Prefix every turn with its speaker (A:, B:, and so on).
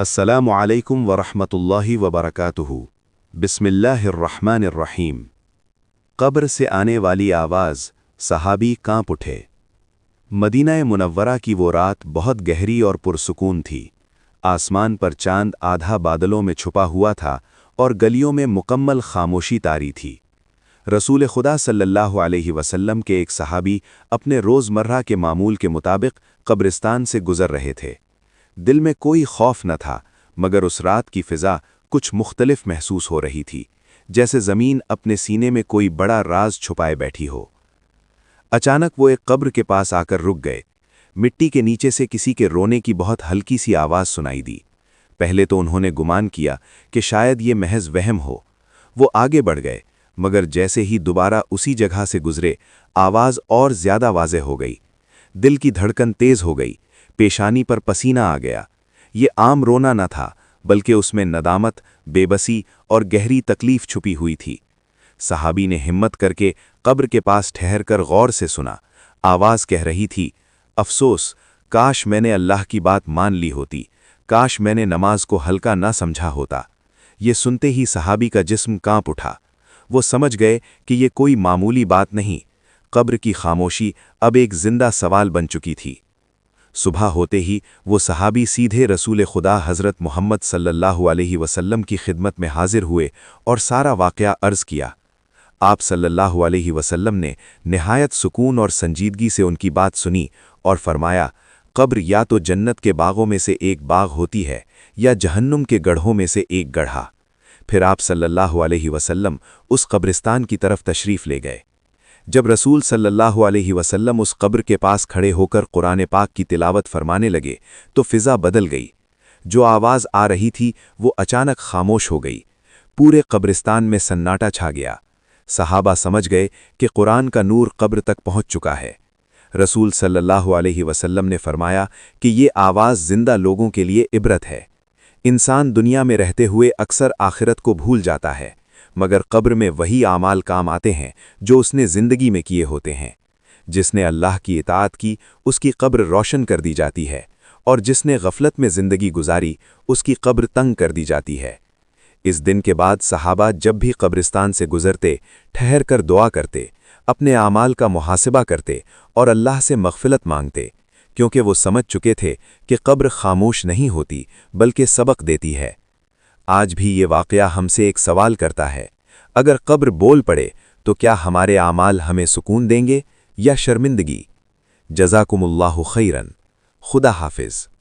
A: السلام علیکم ورحمۃ اللہ وبرکاتہ۔ بسم اللہ الرحمن الرحیم۔ قبر سے آنے والی آواز، صحابی کانپ اٹھے۔ مدینہ منورہ کی وہ رات بہت گہری اور پرسکون تھی۔ آسمان پر چاند آدھا بادلوں میں چھپا ہوا تھا اور گلیوں میں مکمل خاموشی طاری تھی۔ رسول خدا صلی اللہ علیہ وسلم کے ایک صحابی اپنے روزمرہ کے معمول کے مطابق قبرستان سے گزر رہے تھے۔ دل میں کوئی خوف نہ تھا، مگر اس رات کی فضا کچھ مختلف محسوس ہو رہی تھی، جیسے زمین اپنے سینے میں کوئی بڑا راز چھپائے بیٹھی ہو۔ اچانک وہ ایک قبر کے پاس آ کر رک گئے۔ مٹی کے نیچے سے کسی کے رونے کی بہت ہلکی سی آواز سنائی دی۔ پہلے تو انہوں نے گمان کیا کہ شاید یہ محض وہم ہو۔ وہ آگے بڑھ گئے، مگر جیسے ہی دوبارہ اسی جگہ سے گزرے، آواز اور زیادہ واضح ہو گئی۔ دل کی دھڑکن تیز ہو گئی، پیشانی پر پسینہ آ گیا۔ یہ عام رونا نہ تھا، بلکہ اس میں ندامت، بے بسی اور گہری تکلیف چھپی ہوئی تھی۔ صحابی نے ہمت کر کے قبر کے پاس ٹھہر کر غور سے سنا۔ آواز کہہ رہی تھی، افسوس، کاش میں نے اللہ کی بات مان لی ہوتی، کاش میں نے نماز کو ہلکا نہ سمجھا ہوتا۔ یہ سنتے ہی صحابی کا جسم کانپ اٹھا۔ وہ سمجھ گئے کہ یہ کوئی معمولی بات نہیں، قبر کی خاموشی اب ایک زندہ سوال بن چکی تھی۔ صبح ہوتے ہی وہ صحابی سیدھے رسول خدا حضرت محمد صلی اللہ علیہ وسلم کی خدمت میں حاضر ہوئے اور سارا واقعہ عرض کیا۔ آپ صلی اللہ علیہ وسلم نے نہایت سکون اور سنجیدگی سے ان کی بات سنی اور فرمایا، قبر یا تو جنت کے باغوں میں سے ایک باغ ہوتی ہے یا جہنم کے گڑھوں میں سے ایک گڑھا۔ پھر آپ صلی اللہ علیہ وسلم اس قبرستان کی طرف تشریف لے گئے۔ جب رسول صلی اللہ علیہ وسلم اس قبر کے پاس کھڑے ہو کر قرآن پاک کی تلاوت فرمانے لگے تو فضا بدل گئی۔ جو آواز آ رہی تھی وہ اچانک خاموش ہو گئی۔ پورے قبرستان میں سناٹا چھا گیا۔ صحابہ سمجھ گئے کہ قرآن کا نور قبر تک پہنچ چکا ہے۔ رسول صلی اللہ علیہ وسلم نے فرمایا کہ یہ آواز زندہ لوگوں کے لیے عبرت ہے۔ انسان دنیا میں رہتے ہوئے اکثر آخرت کو بھول جاتا ہے، مگر قبر میں وہی اعمال کام آتے ہیں جو اس نے زندگی میں کیے ہوتے ہیں۔ جس نے اللہ کی اطاعت کی، اس کی قبر روشن کر دی جاتی ہے، اور جس نے غفلت میں زندگی گزاری، اس کی قبر تنگ کر دی جاتی ہے۔ اس دن کے بعد صحابہ جب بھی قبرستان سے گزرتے، ٹھہر کر دعا کرتے، اپنے اعمال کا محاسبہ کرتے اور اللہ سے مغفرت مانگتے، کیونکہ وہ سمجھ چکے تھے کہ قبر خاموش نہیں ہوتی بلکہ سبق دیتی ہے۔ آج بھی یہ واقعہ ہم سے ایک سوال کرتا ہے، اگر قبر بول پڑے تو کیا ہمارے اعمال ہمیں سکون دیں گے یا شرمندگی؟ جزاکم اللہ خیرن۔ خدا حافظ۔